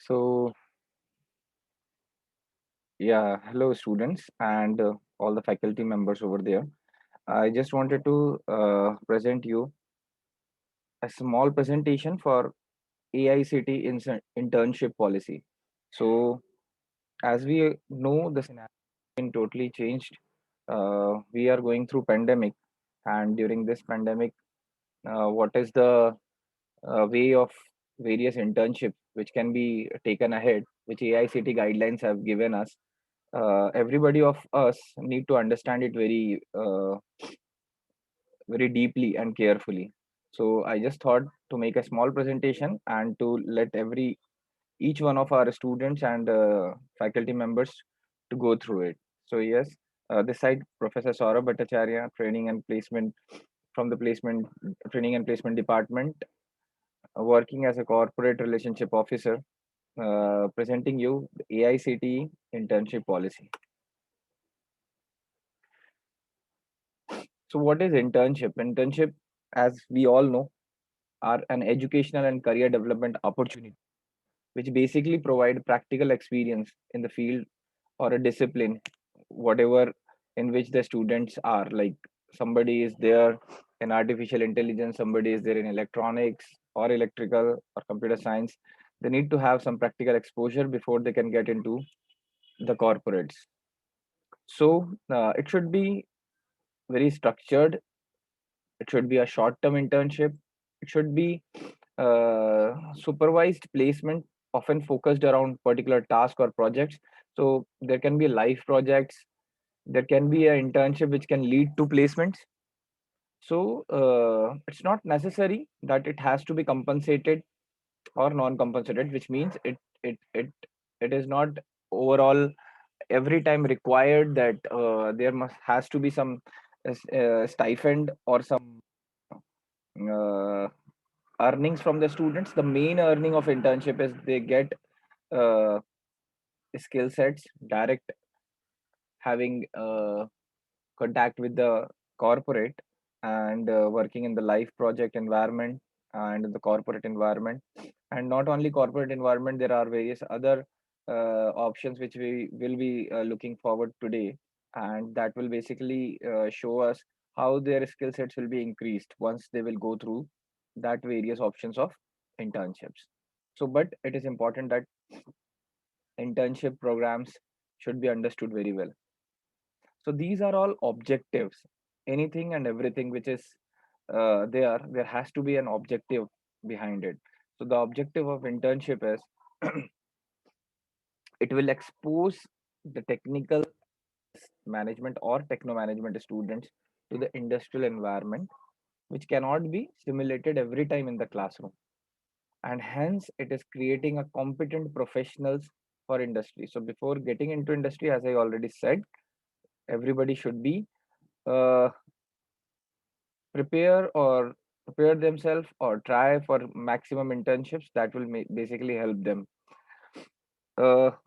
So, yeah, hello students and all the faculty members over there. I just wanted to present you a small presentation for AICT internship policy. So, as we know, the scenario has been totally changed. We are going through pandemic, and during this pandemic, what is the way of various internships which can be taken ahead, which AICT guidelines have given us? Everybody of us need to understand it very deeply and carefully. So I just thought to make a small presentation and to let every each one of our students and faculty members to go through it. So yes, this side Professor Saurabh Bhattacharya, training and placement from the placement training and placement department, working as a corporate relationship officer, presenting you the AICTE internship policy. So, what is internship? Internship, as we all know, are an educational and career development opportunity, which basically provide practical experience in the field or a discipline, whatever in which the students are. Like somebody is there in artificial intelligence, somebody is there in electronics or electrical or computer science. They need to have some practical exposure before they can get into the corporates. So, it should be very structured. It should be a short-term internship. It should be supervised placement, often focused around particular task or projects. So there can be live projects. There can be an internship which can lead to placements. So it's not necessary that it has to be compensated or non-compensated, which means it is not overall every time required that there must has to be some stipend or some uh, earnings from the students. The main earning of internship is they get uh, skill sets, direct having contact with the corporate and working in the life project environment and in the corporate environment. And not only corporate environment, there are various other options which we will be looking forward today, and that will basically show us how their skill sets will be increased once they will go through that various options of internships. So but it is important that internship programs should be understood very well. So these are all objectives. Anything and everything which is there has to be an objective behind it. So the objective of internship is it will expose the technical management or techno management students to the industrial environment, which cannot be simulated every time in the classroom. And hence it is creating a competent professionals for industry. So before getting into industry, as I already said, everybody should be uh, prepare or prepare themselves or try for maximum internships that will basically help them.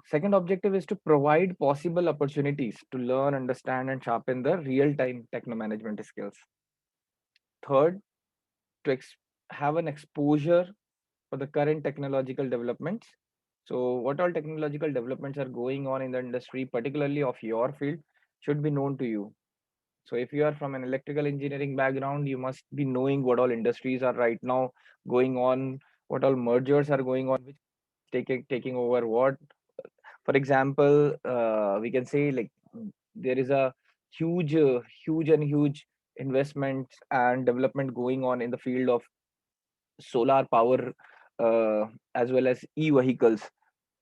Second objective is to provide possible opportunities to learn, understand, and sharpen the real-time techno management skills. Third, to have an exposure for the current technological developments. So, what all technological developments are going on in the industry, particularly of your field, should be known to you. So if you are from an electrical engineering background, you must be knowing what all industries are right now going on, what all mergers are going on, which taking over what. For example, we can say like there is a huge investment and development going on in the field of solar power as well as e-vehicles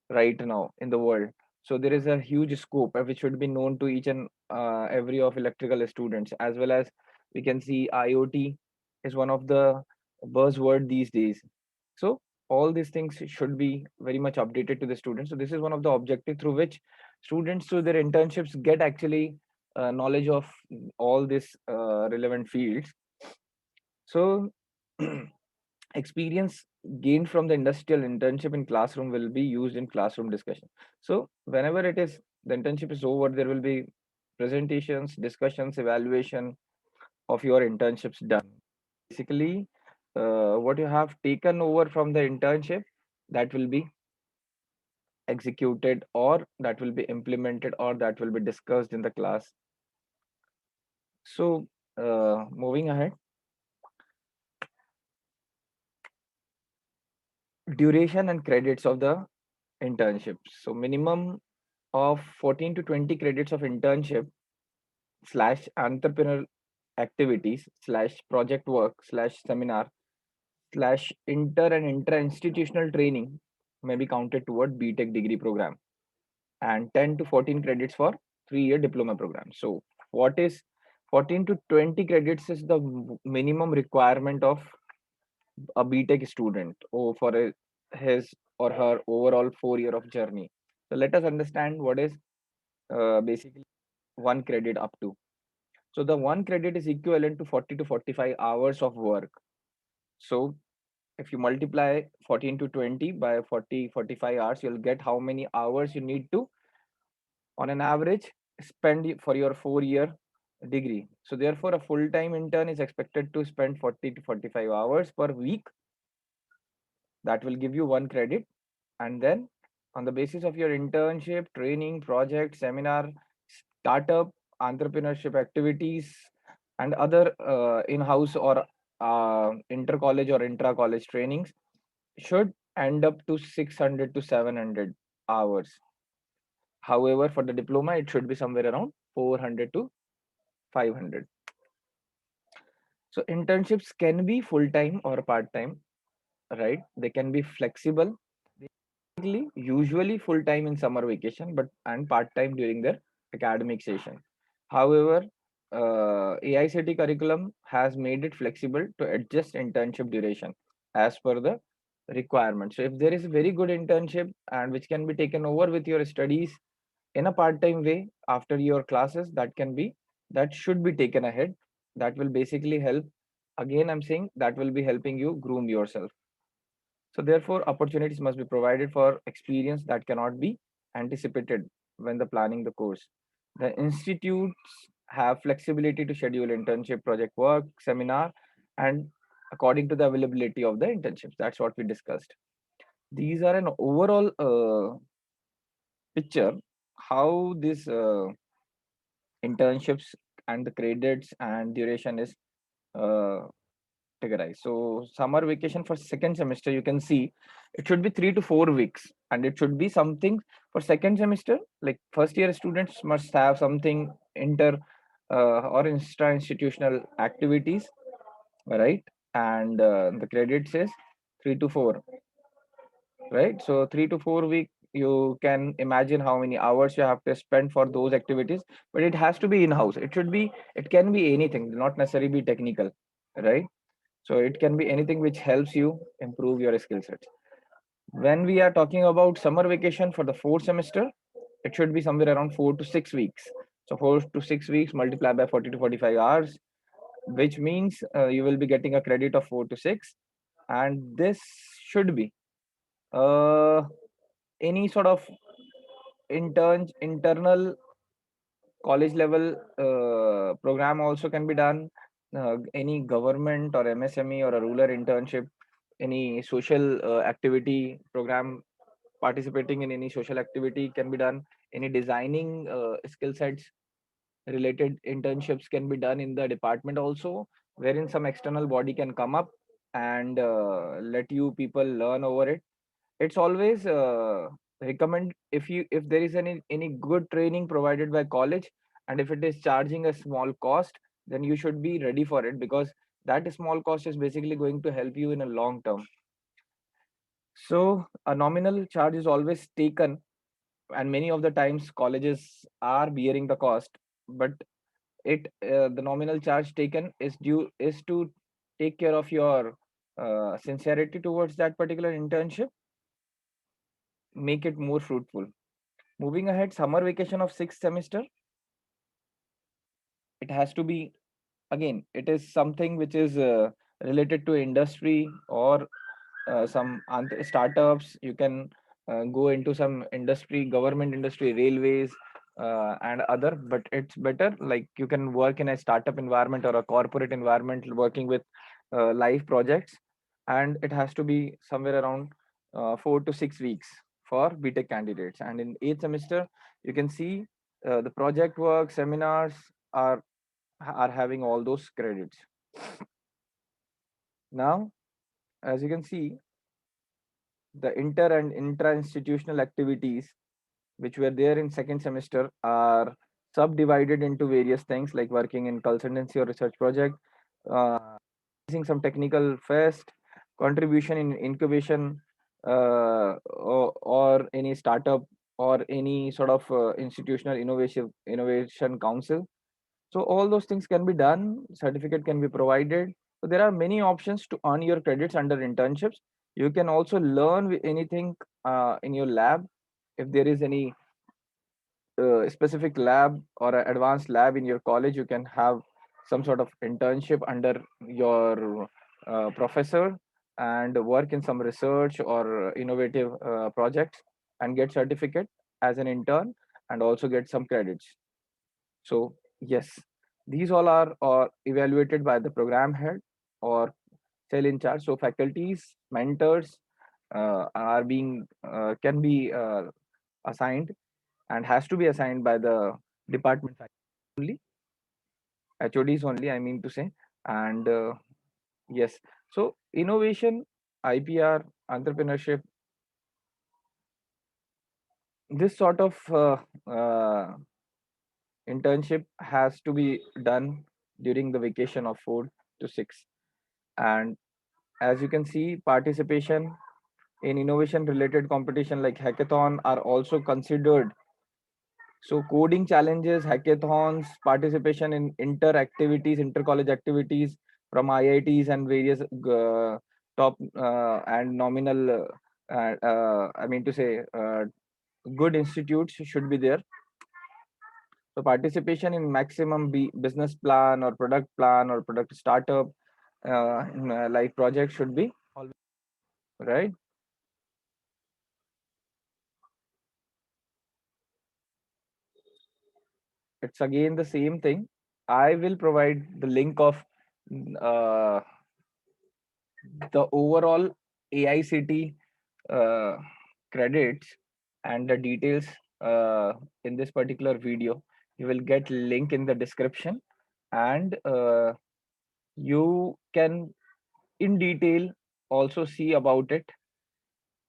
right now in the world. So there is a huge scope which should be known to each and every of electrical students, as well as we can see IoT is one of the buzzword these days. So all these things should be very much updated to the students. So this is one of the objective through which students through their internships get actually knowledge of all these relevant fields. So experience gained from the industrial internship in classroom will be used in classroom discussion. So whenever it is the internship is over, there will be presentations, discussions, evaluation of your internships done. Basically, what you have taken over from the internship, that will be executed, or that will be implemented, or that will be discussed in the class. So moving ahead, duration and credits of the internship. So minimum of 14 to 20 credits of internship slash entrepreneurial activities slash project work slash seminar slash inter and intra institutional training may be counted toward BTech degree program, and 10 to 14 credits for 3-year diploma program. So what is 14 to 20 credits is the minimum requirement of a BTech student or for his or her overall 4 year of journey. So let us understand what is basically one credit up to. So the one credit is equivalent to 40 to 45 hours of work. So if you multiply 14 to 20 by 45 hours, you'll get how many hours you need to, on an average, spend for your 4 year degree. So therefore, a full-time intern is expected to spend 40 to 45 hours per week. That will give you one credit. And then on the basis of your internship, training, project, seminar, startup, entrepreneurship activities, and other in-house or inter-college or intra-college trainings should end up to 600 to 700 hours. However, for the diploma, it should be somewhere around 400 to 500. So internships can be full-time or part-time, right? They can be flexible. Usually full-time in summer vacation, but and part-time during their academic session. However, AICT curriculum has made it flexible to adjust internship duration as per the requirement. So if there is a very good internship and which can be taken over with your studies in a part-time way after your classes, that should be taken ahead. That will basically help. Again, I'm saying that will be helping you groom yourself. So therefore, opportunities must be provided for experience that cannot be anticipated when the planning the course. The institutes have flexibility to schedule internship, project work, seminar, and according to the availability of the internships. That's what we discussed. These are an overall picture how this internships and the credits and duration is uh, categorized. So summer vacation for second semester, you can see it should be 3 to 4 weeks, and it should be something for second semester. Like first year students must have something inter or intra institutional activities, right? And the credit says 3 to 4, right? So 3 to 4 week, you can imagine how many hours you have to spend for those activities, but it has to be in house. It can be anything, not necessarily be technical, right? So it can be anything which helps you improve your skill sets. When we are talking about summer vacation for the fourth semester, it should be somewhere around 4 to 6 weeks. So 4 to 6 weeks multiplied by 40 to 45 hours, which means you will be getting a credit of 4 to 6. And this should be uh, any sort of internal college level program also can be done. Any government or MSME or a rural internship, any social activity program, participating in any social activity can be done. Any designing skill sets related internships can be done in the department also, wherein some external body can come up and let you people learn over it. It's always recommend, if there is any good training provided by college, and if it is charging a small cost, then you should be ready for it, because that small cost is basically going to help you in a long term. So a nominal charge is always taken, and many of the times colleges are bearing the cost, but the nominal charge taken is to take care of your sincerity towards that particular internship, make it more fruitful. Moving ahead, summer vacation of sixth semester, it has to be, again, it is something which is related to industry or some startups. You can go into some industry, government industry, railways, and other, but it's better like you can work in a startup environment or a corporate environment working with live projects, and it has to be somewhere around 4 to 6 weeks for BTech candidates. And in 8th semester, you can see the project work, seminars are are having all those credits. Now, as you can see, the inter and intra-institutional activities which were there in second semester are subdivided into various things like working in consultancy or research project, using some technical fest, contribution in incubation, or any startup or any sort of institutional innovation council. So all those things can be done. Certificate can be provided. So there are many options to earn your credits under internships. You can also learn anything in your lab. If there is any specific lab or an advanced lab in your college, you can have some sort of internship under your professor and work in some research or innovative projects and get certificate as an intern and also get some credits. So yes, these all are evaluated by the program head or cell in charge. So faculties, mentors are being can be assigned and has to be assigned by the department only, HODs only, I mean to say. And yes, so innovation, IPR, entrepreneurship, this sort of internship has to be done during the vacation of 4 to 6. And as you can see, participation in innovation related competition like hackathon are also considered. So coding challenges, hackathons, participation in inter activities, inter college activities from IITs and various top and nominal, I mean to say, good institutes should be there. So participation in maximum business plan or product startup in life project should be always right. It's again the same thing. I will provide the link of uh, the overall AICT uh, credits and the details in this particular video. You will get link in the description, and you can in detail also see about it.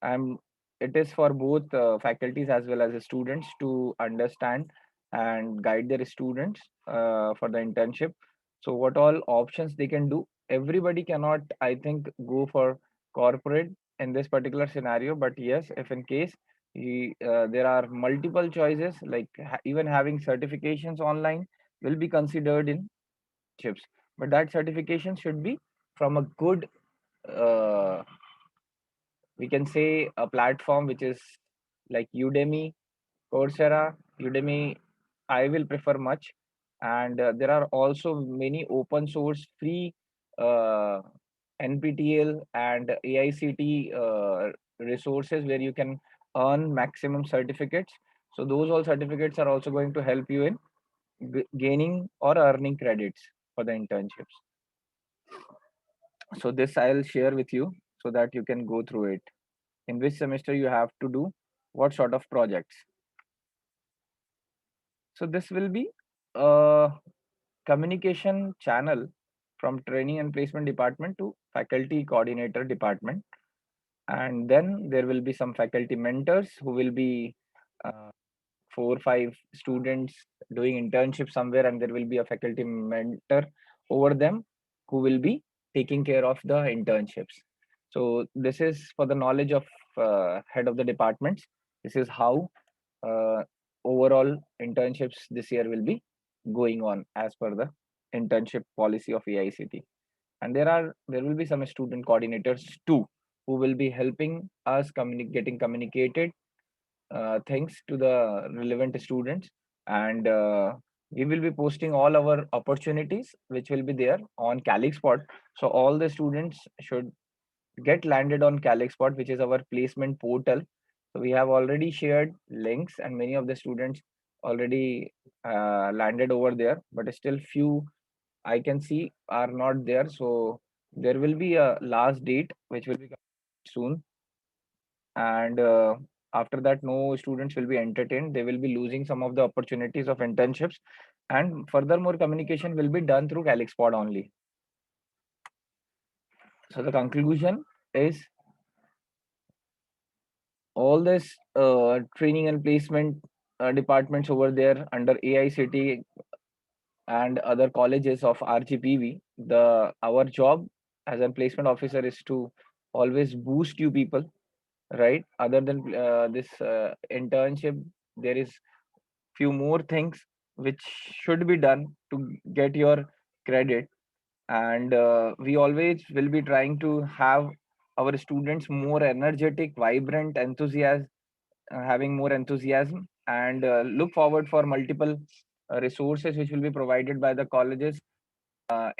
And it is for both faculties as well as the students to understand and guide their students for the internship. So what all options they can do. Everybody cannot, I think, go for corporate in this particular scenario, but yes, if in case there are multiple choices like even having certifications online will be considered in chips, but that certification should be from a good uh, we can say a platform which is like Udemy, Coursera, Udemy. I will prefer much, and there are also many open source free uh, NPTEL and AICT resources where you can earn maximum certificates. So those all certificates are also going to help you in gaining or earning credits for the internships. So this I'll share with you so that you can go through it. In which semester you have to do what sort of projects. So this will be a communication channel from training and placement department to faculty coordinator department. And then there will be some faculty mentors who will be 4 or 5 students doing internship somewhere, and there will be a faculty mentor over them who will be taking care of the internships. So this is for the knowledge of head of the departments. This is how uh, overall internships this year will be going on as per the internship policy of AICT. And there will be some student coordinators too who will be helping us getting communicated things to the relevant students, and we will be posting all our opportunities which will be there on Calixpot. So all the students should get landed on Calixpot, which is our placement portal. So we have already shared links, and many of the students already landed over there, but still few I can see are not there. So there will be a last date which will be soon, and After that, no students will be entertained. They will be losing some of the opportunities of internships, and furthermore, communication will be done through Calixpod only. So the conclusion is all this training and placement departments over there under AICT and other colleges of RGPV. The our job as a placement officer is to always boost you people, right? Other than this internship, there is few more things which should be done to get your credit, and we always will be trying to have our students more energetic, vibrant, enthusiastic, having more enthusiasm, and look forward for multiple resources which will be provided by the colleges.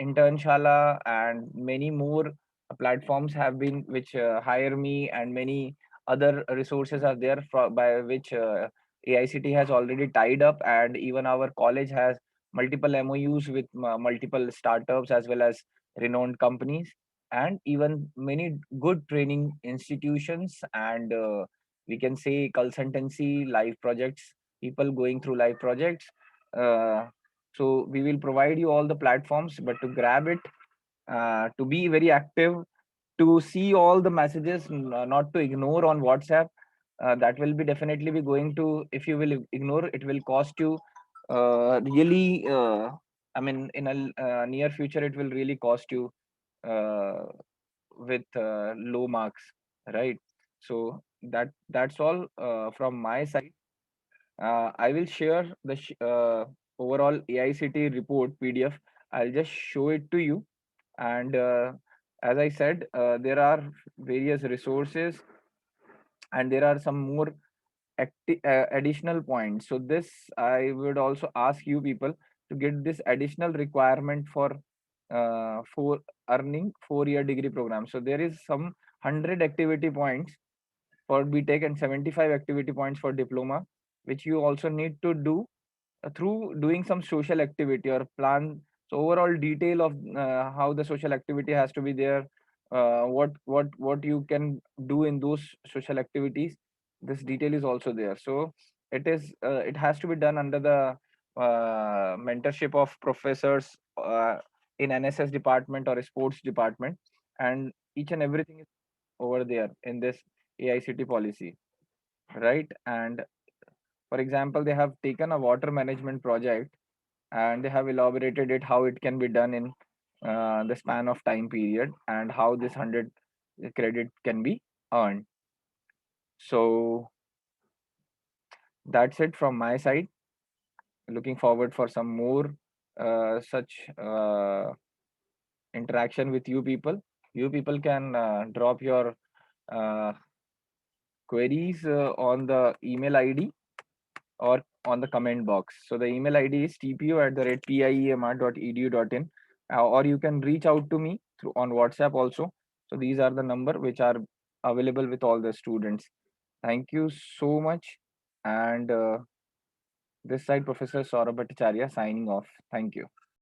Internshala and many more platforms have been which hire me, and many other resources are there by which AICT has already tied up, and even our college has multiple MOUs with multiple startups as well as renowned companies, and even many good training institutions, and we can say consultancy live projects, people going through live projects. So we will provide you all the platforms, but to grab it, to be very active, to see all the messages, not to ignore on WhatsApp. That will be definitely be going to, if you will ignore, it will cost you really. I mean, in a near future, it will really cost you uh, with low marks, right? So that's all from my side. I will share the overall AICT report PDF. I'll just show it to you. And as I said, there are various resources, and there are some more additional points. So this, I would also ask you people to get this additional requirement for earning 4-year degree program. So there is some 100 activity points for BTech and 75 activity points for diploma, which you also need to do through doing some social activity or plan. So overall detail of how the social activity has to be there, what you can do in those social activities, this detail is also there. So it has to be done under the mentorship of professors in NSS department or a sports department, and each and everything is over there in this AICT policy, right? And for example, they have taken a water management project, and they have elaborated it how it can be done in the span of time period, and how this 100 credit can be earned. So that's it from my side. Looking forward for some more such interaction with you people. You people can drop your uh, queries on the email ID or on the comment box. So the email ID is tpu@piemr.edu.in, or you can reach out to me through on WhatsApp also. So these are the number which are available with all the students. Thank you so much. And this side, Professor Saurabh Bhattacharya signing off. Thank you.